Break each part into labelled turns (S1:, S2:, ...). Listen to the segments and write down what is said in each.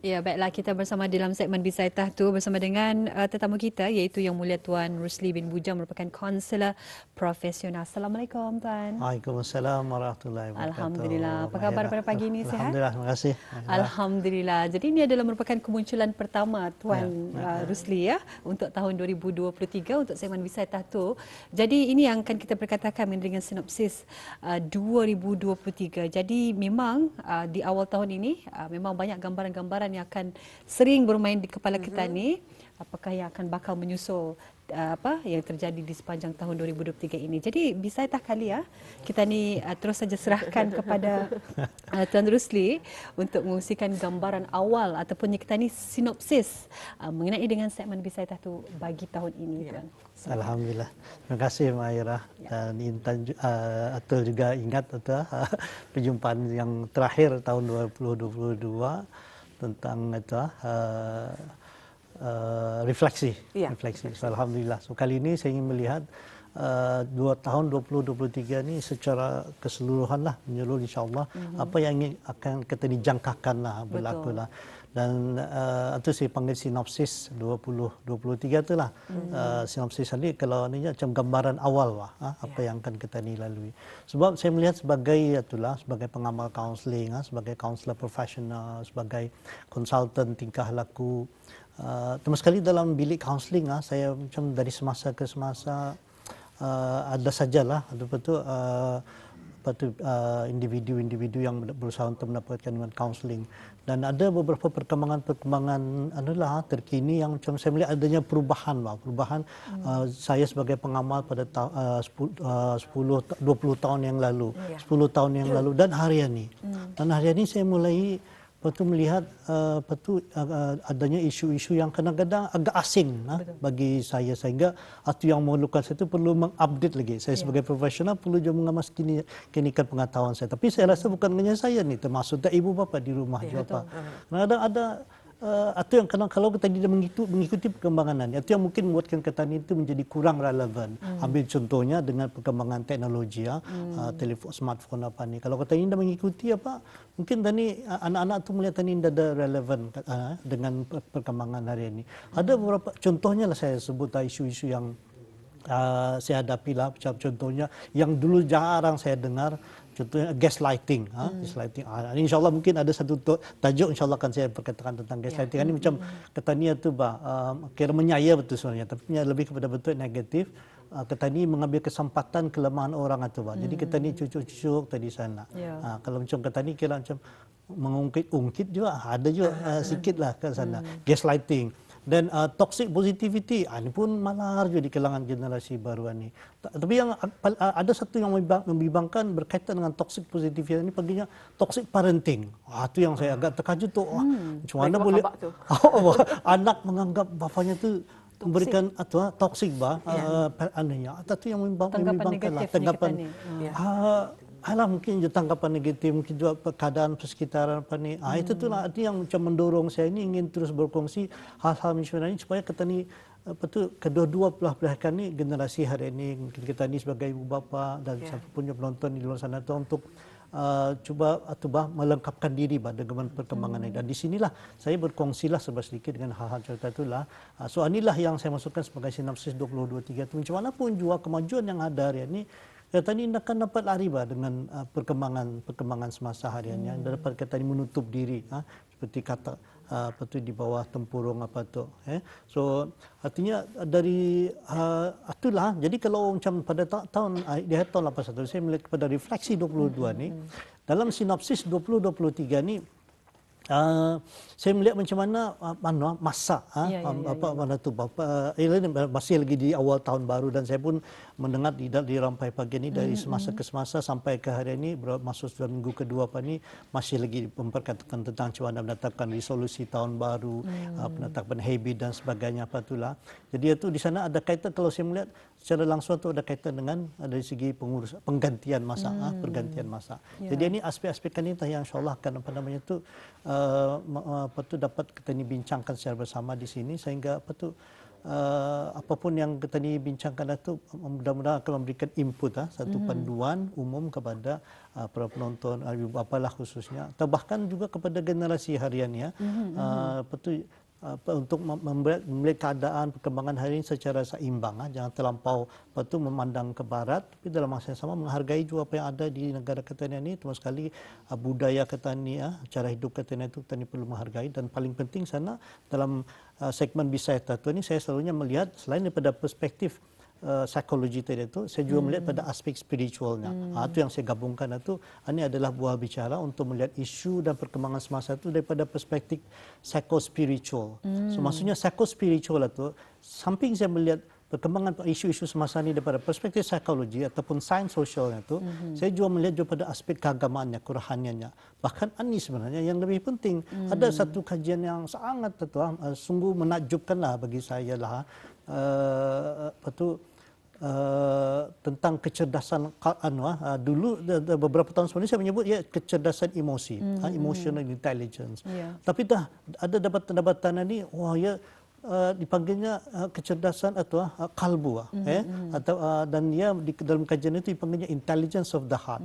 S1: Ya, baiklah kita bersama dalam segmen Bisaitah tu bersama dengan tetamu kita iaitu Yang Mulia Tuan Rusli bin Bujang merupakan konselor profesional. Assalamualaikum Tuan.
S2: Waalaikumsalam warahmatullahi wabarakatuh.
S1: Alhamdulillah. Apa khabar
S2: Mahira.
S1: pada pagi ini, sihat?
S2: Alhamdulillah, terima kasih. Mahira.
S1: Alhamdulillah. Jadi ini adalah merupakan kemunculan pertama
S2: Ya,
S1: Tuan Rusli ya untuk tahun 2023 untuk segmen Bisaitah tu. Jadi ini yang akan kita perkatakan dengan sinopsis 2023. Jadi memang di awal tahun ini memang banyak gambaran-gambaran yang akan sering bermain di kepala kita ni. Apakah yang akan bakal menyusul apa yang terjadi di sepanjang tahun 2023 ini. Jadi Bisaitah kali ya kita ni terus saja serahkan kepada Tuan Rusli untuk mengungsikan gambaran awal ataupun kita ni sinopsis mengenai dengan segmen Bisaitah tu bagi tahun ini Tuan.
S2: Alhamdulillah. Terima kasih Mahira. Dan Intan Atul juga ingat perjumpaan yang terakhir tahun 2022 tentang refleksi. Refleksi. So, Alhamdulillah. So, kali ini saya ingin melihat tahun 2023 ini secara keseluruhan lah menyeluruh insyaAllah apa yang akan kita dijangkakan lah berlaku lah. Dan itu saya panggil sinopsis 2023 tu lah. Sinopsis tadi kalau ni macam gambaran awal lah apa yang akan kita ni lalui. Sebab saya melihat sebagai itulah sebagai pengamal kaunseling, sebagai kaunselor profesional, sebagai konsultan tingkah laku. Terus sekali dalam bilik kaunseling saya macam dari semasa ke semasa ada sajalah betul individu-individu yang berusaha untuk mendapatkan kaunseling dan ada beberapa perkembangan adalah terkini yang macam saya melihat adanya perubahan saya sebagai pengamal pada 20 tahun yang lalu 10 tahun yang lalu dan hari ini saya mulai melihat adanya isu-isu yang kadang-kadang agak asing bagi saya sehingga itu yang memerlukan saya itu perlu mengupdate lagi. Saya sebagai profesional perlu juga mengemaskan pengetahuan saya. Tapi saya rasa bukan hanya saya ni termasuk ibu bapa di rumah juga. Kadang-kadang ada atau yang kalau kita tidak mengikuti perkembangan ini, itu yang mungkin membuatkan petani itu menjadi kurang relevan. Ambil contohnya dengan perkembangan teknologi telefon smartphone apa ni. Kalau kita tidak mengikuti mungkin tani anak-anak tu melihat tani tidak ada relevan dengan perkembangan hari ini. Ada beberapa contohnya lah saya sebut isu-isu yang saya hadapi lah, contohnya yang dulu jarang saya dengar. Contohnya gaslighting, gaslighting. InsyaAllah mungkin ada satu tajuk InsyaAllah akan saya perkatakan tentang gaslighting. Ini macam ketanian tu kira menyaya betul sebenarnya, tapi lebih kepada bentuk negatif. Ketani mengambil kesempatan kelemahan orang itu, jadi ketani cucuk-cucuk tadi sana. Kalau macam ketani kira macam mengungkit-ungkit juga, ada juga sikitlah ke sana. Gaslighting. Dan toxic positivity ini pun malar juga di kalangan generasi baru ini. Tapi yang ada satu yang membimbangkan berkaitan dengan toxic positivity ini panggilnya toxic parenting. Itu yang saya agak terkejut tu. Macam mana boleh anak menganggap bapaknya tu memberikan toxic anehnya. Itu yang membimbangkan lah tanggapan. Mungkin tanggapan negatif, mungkin juga keadaan persekitaran itu itulah yang macam mendorong saya ini ingin terus berkongsi hal-hal macam ini supaya kita ni kedua-dua belah pihak ni generasi hari ini mungkin kita ni sebagai ibu bapa dan siapa punya penonton di luar sana tu untuk cuba melengkapkan diri dengan perkembangan ini. Dan di sinilah saya berkongsilah sedikit dengan hal-hal cerita itulah. So inilah yang saya masukkan sebagai sinopsis 2023 itu. Macam mana pun juga kemajuan yang ada hari ini tadi akan dapat lari dengan perkembangan semasa harian yang dapat kita menutup diri seperti kata di bawah tempurung So artinya dari itulah jadi kalau macam pada di tahun 81 saya melihat kepada refleksi 22 ni dalam sinopsis 2023 ni saya melihat macam mana masa masih lagi di awal tahun baru dan saya pun mendengar di rampai pagi ini dari semasa ke semasa sampai ke hari ini masuk dalam minggu kedua ni masih lagi memperkatakan tentang macam mana menetapkan resolusi tahun baru, penetapan habit dan sebagainya itulah. Jadi itu di sana ada kaitan kalau saya melihat secara langsung itu ada kaitan dengan dari segi penggantian masa, pergantian masa. Jadi ini aspek-aspek ini yang insyaAllah akan dapat kita bincangkan secara bersama di sini sehingga apapun yang kita ni bincangkan itu mudah-mudahan akan memberikan input satu panduan umum kepada para penonton, ibu bapa lah khususnya, atau bahkan juga kepada generasi harian ya. Untuk melihat keadaan perkembangan hari ini secara seimbang, jangan terlampau memandang ke barat, tapi dalam masa yang sama menghargai juga apa yang ada di negara kita ini, terutama sekali budaya kita ni, cara hidup kita itu kita ni perlu menghargai. Dan paling penting sana dalam segmen Bisaya Tatu ini saya selalunya melihat selain daripada perspektif psikologi tadi itu, saya juga melihat pada aspek spiritualnya. Itu yang saya gabungkan itu. Ini adalah buah bicara untuk melihat isu dan perkembangan semasa itu daripada perspektif psikospiritual. So maksudnya psikospiritual itu, samping saya melihat perkembangan isu-isu semasa ini daripada perspektif psikologi ataupun sains sosialnya itu, saya juga melihat juga pada aspek keagamaannya, kerohaniannya. Bahkan ini sebenarnya yang lebih penting, ada satu kajian yang sangat sungguh menakjubkanlah bagi saya lah, tentang kecerdasan dulu beberapa tahun sebelum ini saya menyebut kecerdasan emosi, emotional intelligence. Tapi dah ada dapatan-dapatan ini, dipanggilnya kecerdasan atau kalbu, dan dia dalam kajian itu dipanggilnya intelligence of the heart,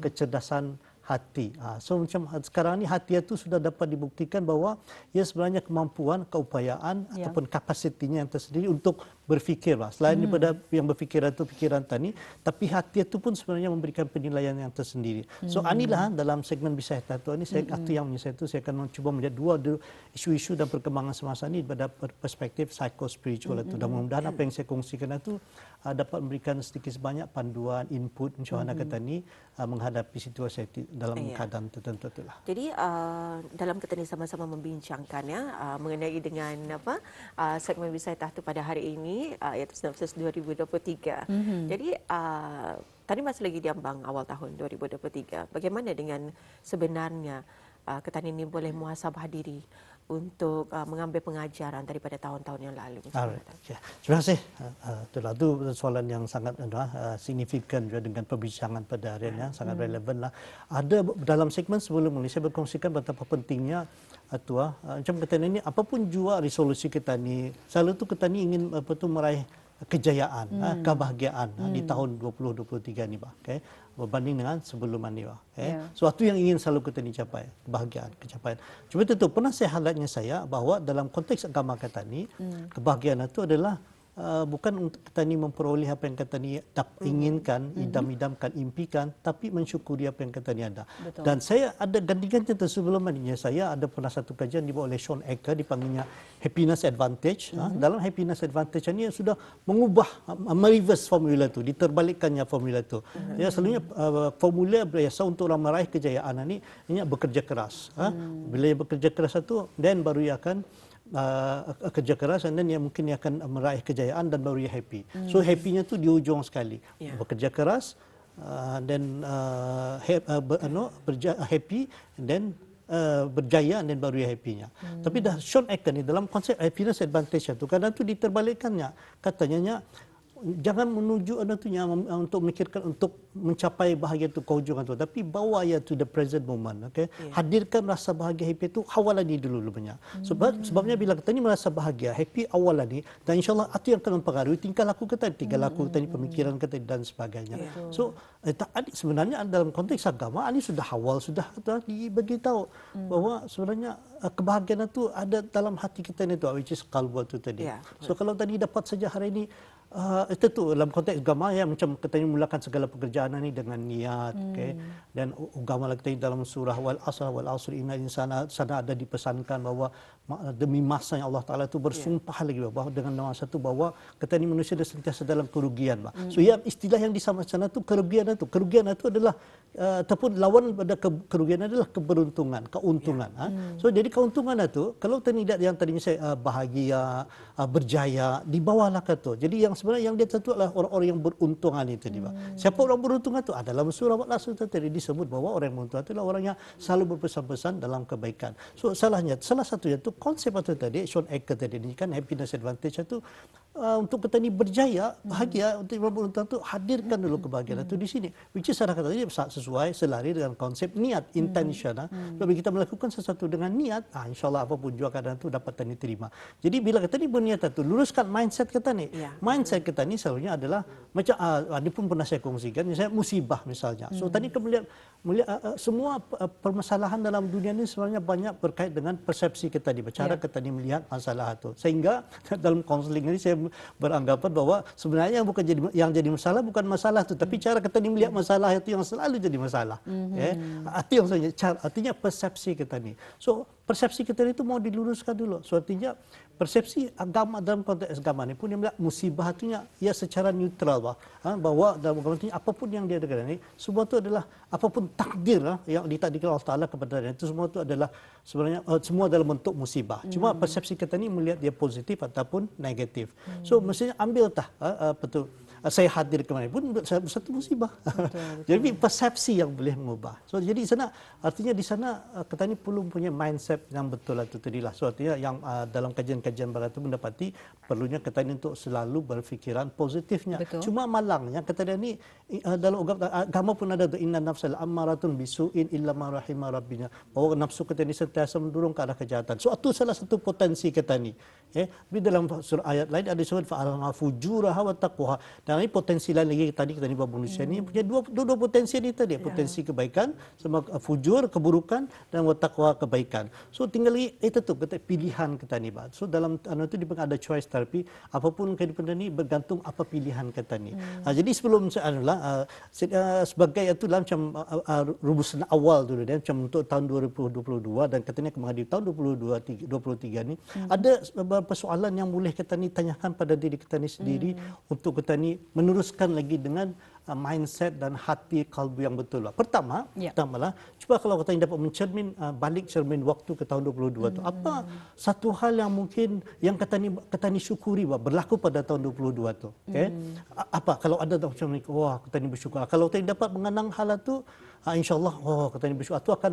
S2: kecerdasan hati. So macam sekarang ni hati itu sudah dapat dibuktikan bahwa ia sebenarnya kemampuan, keupayaan ataupun kapasitinya yang tersendiri untuk berfikir. Selain daripada yang berfikir itu pikiran tadi, tapi hati itu pun sebenarnya memberikan penilaian yang tersendiri. So inilah dalam segmen Bisaya Tatu ini saya saya akan mencuba melihat dua isu-isu dan perkembangan semasa ini pada perspektif psikospiritual itu. Dan mudah-mudahan apa yang saya kongsikan itu dapat memberikan sedikit sebanyak panduan, input insya-Allah kata ni menghadapi situasi dalam keadaan tertentu itulah.
S3: Jadi dalam kita ni sama-sama membincangkan mengenai dengan segmen Bisaya Tatu pada hari ini iaitu Synopsis 2023. Jadi tadi masih lagi diambang awal tahun 2023. Bagaimana dengan sebenarnya ketan ini boleh muhasabah diri untuk mengambil pengajaran daripada tahun-tahun yang lalu?
S2: Terima kasih. Itu soalan yang sangat signifikan juga dengan perbincangan pada hari ini, sangat relevan lah. Ada dalam segmen sebelum ini saya berkongsikan betapa pentingnya macam kita ini apapun jua resolusi kita ni, selalu tu kita ni ingin meraih kejayaan, kebahagiaan di tahun 2023 ni berbanding dengan sebelum ini Suatu yang ingin selalu kita ni capai, kebahagiaan, kecapaian. Cuma itu penasehatnya saya bahawa dalam konteks agama kata ni, kebahagiaan itu adalah bukan untuk kita ni memperoleh apa yang kita ni inginkan, idam-idamkan, impikan, tapi mensyukuri apa yang kita ni ada.
S1: Betul.
S2: Dan saya ada ganti-ganti sebelum ini, saya ada pernah satu kajian dibuat oleh Sean Ecker, dipanggilnya Happiness Advantage. Dalam Happiness Advantage ini sudah mengubah, mereverse formula itu, diterbalikkannya formula itu. Selalunya formula biasa untuk orang meraih kejayaan ini bekerja keras. Bila ia bekerja keras itu, then baru ia akan kerja keras dan dia mungkin akan meraih kejayaan dan baru dia happy. So happy-nya tu di ujung sekali. Bekerja keras dan happy dan berjaya dan baru dia happy-nya. Tapi dah Sean Ecker ni dalam konsep happiness advantage tu kadang tu diterbalikkannya. Katanya jangan menuju untuk memikirkan untuk mencapai bahagia itu ke hujung itu, tapi bawa ia to the present moment. Hadirkan rasa bahagia happy itu awal lagi dulu banyak. Sebabnya bila kita ni merasa bahagia happy awal lagi, dan insyaallah itu yang akan mempengaruhi tingkah laku kita, pemikiran kita dan sebagainya. So sebenarnya dalam konteks agama ini sudah awal sudah diberitahu bahwa sebenarnya kebahagiaan itu ada dalam hati kita ni tu, which is qalbu itu tadi. So kalau tadi dapat saja hari ini itu tu dalam konteks agama macam kita mulakan segala pekerjaan ini dengan niat, dan agama kita dalam surah wal asr inna insana ada dipesankan bahawa demi masa yang Allah Taala itu bersumpah lagi bahawa dengan nama satu bahawa kita ini manusia dah sentiasa dalam kerugian. So istilah yang disamakan sana tu kerugian itu adalah ataupun lawan pada kerugian adalah keberuntungan, keuntungan. So jadi keuntungan itu kalau tidak yang tadinya saya bahagia, berjaya di bawahlah kata. Jadi yang sebenarnya yang dia tentu adalah orang-orang yang beruntungan itu dia. Siapa orang beruntungan itu? Dalam surah Al-Asr tadi disebut bahawa orang yang beruntungan itu adalah orang yang selalu berpesan-pesan dalam kebaikan. So salah satunya itu konsep itu tadi Sean Ecker tadi ini kan happiness advantage itu untuk kita ni berjaya, bahagia untuk Ramadan tu hadirkan dulu kebahagiaan itu di sini. Which is saya kata tadi sesuai selari dengan konsep niat, intention. Bila kita melakukan sesuatu dengan niat, insya-Allah apapun juga keadaan itu dapat kita terima. Jadi bila kita ni berniat itu, luruskan mindset kita ni. Mindset kita ni selalunya adalah macam ini pun pernah saya kongsikan, misalnya musibah misalnya. So tadi kita melihat semua permasalahan dalam dunia ini sebenarnya banyak berkait dengan persepsi kita ni, cara kita ni melihat masalah itu. Sehingga dalam konseling ini saya beranggapan bahwa sebenarnya yang jadi masalah bukan masalah itu, tapi cara kita ni melihat masalah itu yang selalu jadi masalah. Artinya persepsi kita ni. So persepsi kita itu mau diluruskan dulu. So artinya persepsi agama dalam konteks agama ni pun yang melihat musibah artinya ia secara neutral bahwa dalam agama ini apapun yang dia dengar ini semua itu adalah apapun takdir yang ditakdirkan Allah Taala kepada dia, itu semua itu adalah sebenarnya semua dalam bentuk musibah. Cuma persepsi kita ni melihat dia positif ataupun negatif. So mestinya ambil betul. Saya hadir kemana pun satu musibah. Betul. Jadi persepsi yang boleh mengubah. So jadi di sana artinya di sana kita ni perlu punya mindset yang betul itu tadilah. So artinya yang dalam kajian-kajian barat itu mendapati perlunya kita ni untuk selalu berfikiran positifnya.
S1: Betul.
S2: Cuma malangnya kata dia ni dalam agama pun ada tu inna nafsal ammaratun bisu'in illa ma rahima rabbina. Bahwa nafsu kita ni sentiasa mendorong ke arah kejahatan. So itu salah satu potensi kita ni. Tapi dalam surah ayat lain ada disebut fa'alha fujuraha wa taqwaha. Dan ini potensi lain lagi tadi kita ni buat manusia ni punya dua potensi ni tadi, potensi kebaikan sama fujur keburukan dan wa taqwa kebaikan. So tinggal itu tu kata pilihan kita ni. So dalam itu ada choice therapy, apapun kehidupan ni bergantung apa pilihan kita ni. Jadi sebelum sebagai itu dalam macam rumusan awal dulu dia macam untuk tahun 2022 dan katanya menghadapi tahun 2023 ni ada beberapa soalan yang boleh kita ni tanyakan pada diri kita ni sendiri untuk kita ni meneruskan lagi dengan mindset dan hati kalbu yang betul. Pertama lah, cuba kalau kita dapat mencermin balik cermin waktu ke tahun 2022 tu, apa satu hal yang mungkin yang kita ni syukuri berlaku pada tahun 2022 tu. Apa kalau ada macam ni, wah kita ni bersyukur. Kalau kita dapat mengenang hal itu, insya-Allah kita ni bersyukur. Itu akan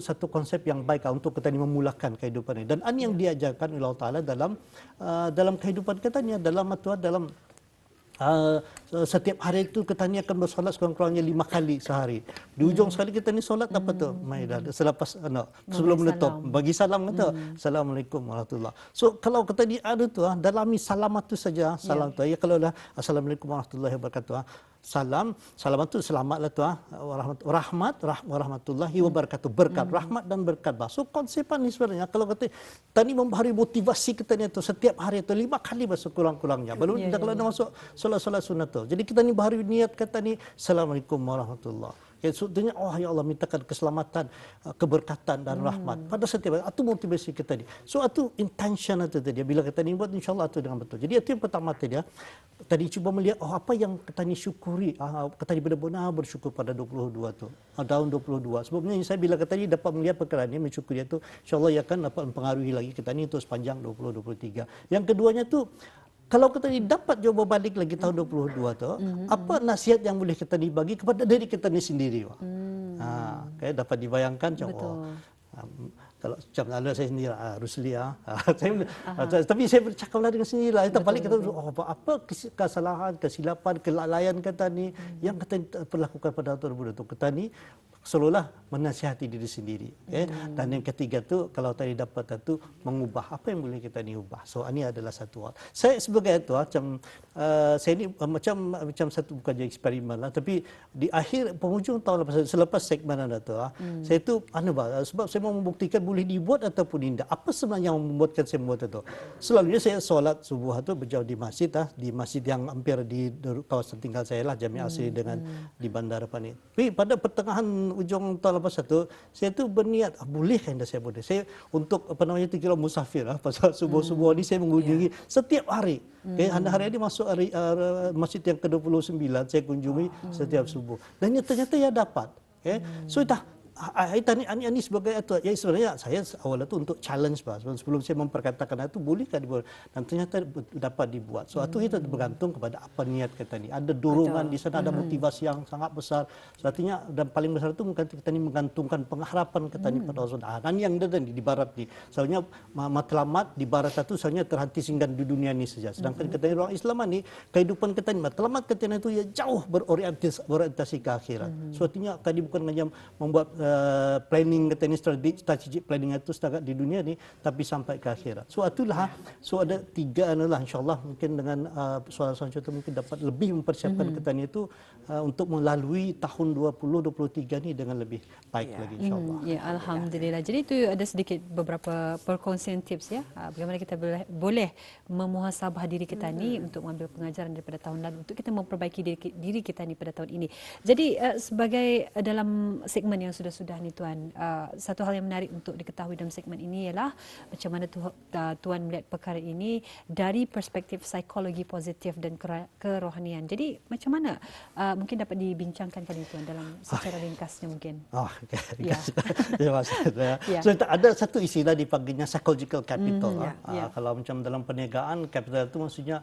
S2: satu konsep yang baik untuk kita ni memulakan kehidupan ini. Dan yang diajarkan oleh Allah Taala dalam kehidupan kita ni dalam setiap hari itu kita ni akan bersolat sekurang-kurangnya 5 kali sehari. Di ujung sekali kita ni solat apa tu? Selepas sebelum menutup bagi salam kata Assalamualaikum warahmatullahi. So kalau kita ni ada tu dalami salam itu saja, salam tu kalau dah Assalamualaikum warahmatullahi wabarakatuh. Salam itu selamatlah tu warahmatullahi wabarakatuh, berkat rahmat dan berkat. So konsepan ni sebenarnya kalau kata tadi memberi motivasi kita ni tu setiap hari tu 5 kali sekurang-kurangnya. Baru kalau dah masuk solat sunat tu. Jadi kita ni baru niat kata ni Assalamualaikum warahmatullahi. Maksudnya ya Allah mintakan keselamatan, keberkatan dan rahmat pada setiap hari. Itu motivasi kita ni. So itu intention itu tadi. Bila kita ni buat insya-Allah itu dengan betul. Jadi itu yang pertama tadi cuba melihat apa yang kita ni syukuri. Kita ni benar-benar bersyukur pada 22 tu. Tahun 22. Sebabnya saya bila kita ni dapat melihat perkara ni mensyukuri itu insya-Allah ia akan dapat mempengaruhi lagi kita ni untuk sepanjang 2023. Yang keduanya tu kalau kita ni dapat jawab balik lagi tahun 22 tu, apa nasihat yang boleh kita ni bagi kepada diri kita ni sendiri? Dapat dibayangkan macam kalau macam saya sendiri Rusli tapi saya bercakaplah dengan sendirilah. Kita balik kita apa kesalahan, kesilapan, kelalaian kita ni yang kita perlakukan pada tahun 2022 kita ni seolah menasihati diri sendiri. Dan yang ketiga tu kalau tadi dapat tu mengubah apa yang boleh kita ni ubah. So ini adalah satu hal. Saya sebagai itu saya ni macam satu bukan je eksperimen lah, tapi di akhir penghujung tahun selepas segmen anda tu saya tu sebab saya mau membuktikan boleh dibuat ataupun tidak. Apa sebenarnya yang membuatkan saya membuat itu? Selalunya saya solat subuh tu berjauh di masjid yang hampir di kawasan tinggal saya lah, Jamiah Asri dengan di Bandar Pani. Tapi pada pertengahan ujung tahun lepas itu saya tu berniat boleh kan saya boleh. Saya untuk 3 kilo musafir pasal subuh-subuh ni saya mengunjungi setiap hari. Hari ini masuk masjid yang ke-29 saya kunjungi setiap subuh. Dan ternyata dapat. So Ini sebagai itu, ya sebenarnya saya awalnya itu untuk challenge, Pak. Sebelum saya memperkatakan itu bolehkah dibuat, dan ternyata dapat dibuat. Itu kita bergantung kepada apa niat kita ni. Ada dorongan di sana, ada motivasi yang sangat besar. Artinya dan paling besar itu mungkin kita ni menggantungkan pengharapan kita ni pada Allah. Dan yang ada di barat ni, soalnya matlamat di barat itu soalnya terhenti singgah di dunia ni saja. Sedangkan kita ni orang Islam ni kehidupan kita ni matlamat kita ni itu ya jauh berorientasi ke akhirat. Artinya tadi bukan hanya membuat planning kita ni strategic planning itu setakat di dunia ni, tapi sampai ke akhirat. Itulah. Ada 3 insyaAllah mungkin dengan soalan-soalan itu mungkin dapat lebih mempersiapkan kita ni itu untuk melalui tahun 2023 ni dengan lebih baik lagi insyaAllah.
S1: Ya, alhamdulillah. Jadi itu ada sedikit beberapa perkongsian tips ya, bagaimana kita boleh memuhasabah diri kita ni untuk mengambil pengajaran daripada tahun lalu untuk kita memperbaiki diri kita ni pada tahun ini. Jadi sebagai dalam segmen yang sudah ni Tuan, satu hal yang menarik untuk diketahui dalam segmen ini ialah macam mana Tuan melihat perkara ini dari perspektif psikologi positif dan kerohanian. Jadi macam mana mungkin dapat dibincangkan kali Tuan dalam secara ringkasnya mungkin.
S2: Ringkas. Terima kasih. Ada satu istilah dipanggilnya psychological capital. Kalau macam dalam perniagaan, capital itu maksudnya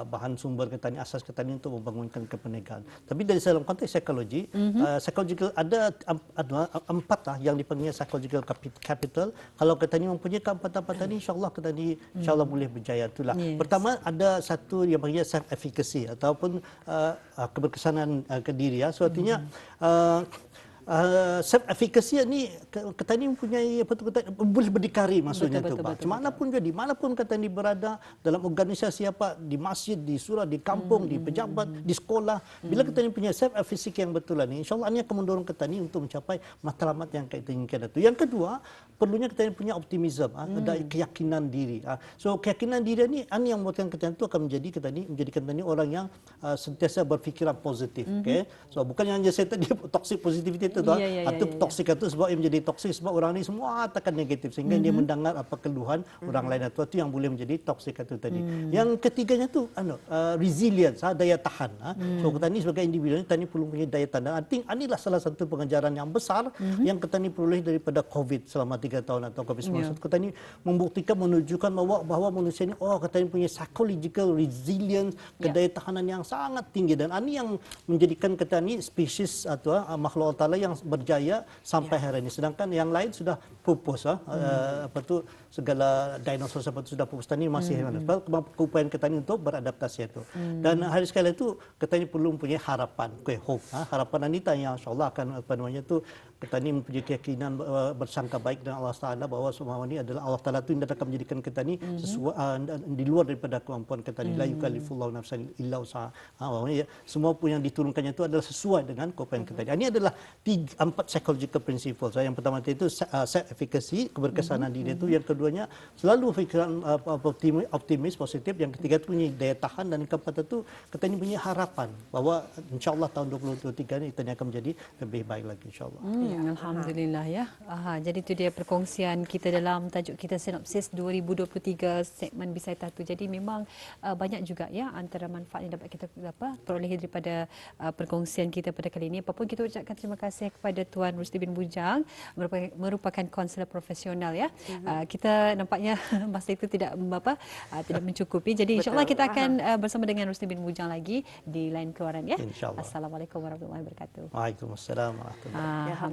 S2: bahan sumber kita ni, asas kita ni untuk membangunkan keperniagaan. Tapi dari dalam konteks psikologi, psychological ada 4 yang dipanggil psychological capital. Kalau kita ni mempunyai keempat-empat tadi, insyaAllah kita ni insyaAllah boleh berjaya. Itulah. Pertama ada satu yang panggil self efficacy ataupun keberkesanan ke diri. Artinya self efficacy ni kata ni mempunyai boleh berdikari maksudnya betul, tu manapun jadi, manapun kata ni berada dalam organisasi apa, di masjid, di surau, di kampung, di pejabat, di sekolah, bila kita ni punya self efficacy yang betul ni, insyaallah ini akan mendorong kita ni untuk mencapai matlamat yang kita inginkan itu. Yang kedua, perlunya kita ni punya optimism, ada keyakinan diri. Keyakinan diri ni yang membuatkan kita itu akan menjadikan kita ni orang yang sentiasa berfikiran positif. Bukan yang saya tadi toxic positivity itu toksik itu sebab ia menjadi toksik sebab orang ni semua tekan negatif sehingga dia mendengar apa keluhan orang lain, itu yang boleh menjadi toksik itu tadi. Yang ketiganya tu resilience, daya tahan. Kita ni sebagai individu kita ni perlu punya daya tahan. Inilah salah satu pengajaran yang besar yang kita ni peroleh daripada COVID selama 3 tahun atau COVID-19. Kita ni membuktikan, menunjukkan bahawa manusia ni kita ni punya psychological resilience, kedaya tahanan yang sangat tinggi, dan ini yang menjadikan kita ni spesies atau makhluk Allah Taala yang berjaya sampai hari ini, sedangkan yang lain sudah pupus. Segala dinosaur seperti sudah pupus, tadi masih keupayaan kita ini untuk beradaptasi itu. Dan hari sekali itu kita ini perlu mempunyai harapan, hope. Harapan ini yang insyaallah akan kita ini mempunyai keyakinan bersangka baik dengan Allah Taala bahawa semua ini adalah Allah Taala itu yang akan menjadikan kita ini sesuai di luar daripada kemampuan kita ini. La yukallifullahu nafsan illa usaha. Semua pun yang diturunkannya itu adalah sesuai dengan kemampuan kita. Ini adalah 4 psychological principles. Yang pertama itu self efficacy, keberkesanan diri itu. Yang keduanya selalu fikiran optimis, positif. Yang ketiga itu punya daya tahan, dan yang keempat itu kita ini punya harapan bahawa insyaAllah tahun 2023 ini kita akan menjadi lebih baik lagi insyaAllah.
S1: Alhamdulillah ya. Jadi itu dia perkongsian kita dalam tajuk kita Sinopsis 2023 segmen Bisai Tatu. Jadi memang banyak juga ya antara manfaat yang dapat kita peroleh daripada perkongsian kita pada kali ini. Apapun kita ucapkan terima kasih kepada Tuan Rusdi bin Bujang, merupakan konselor profesional ya. Kita nampaknya masa itu tidak mencukupi. Jadi insyaAllah kita akan bersama dengan Rusdi bin Bujang lagi di lain keluaran ya.
S2: InsyaAllah.
S1: Assalamualaikum warahmatullahi wabarakatuh.
S2: Waalaikumsalam warahmatullahi wabarakatuh.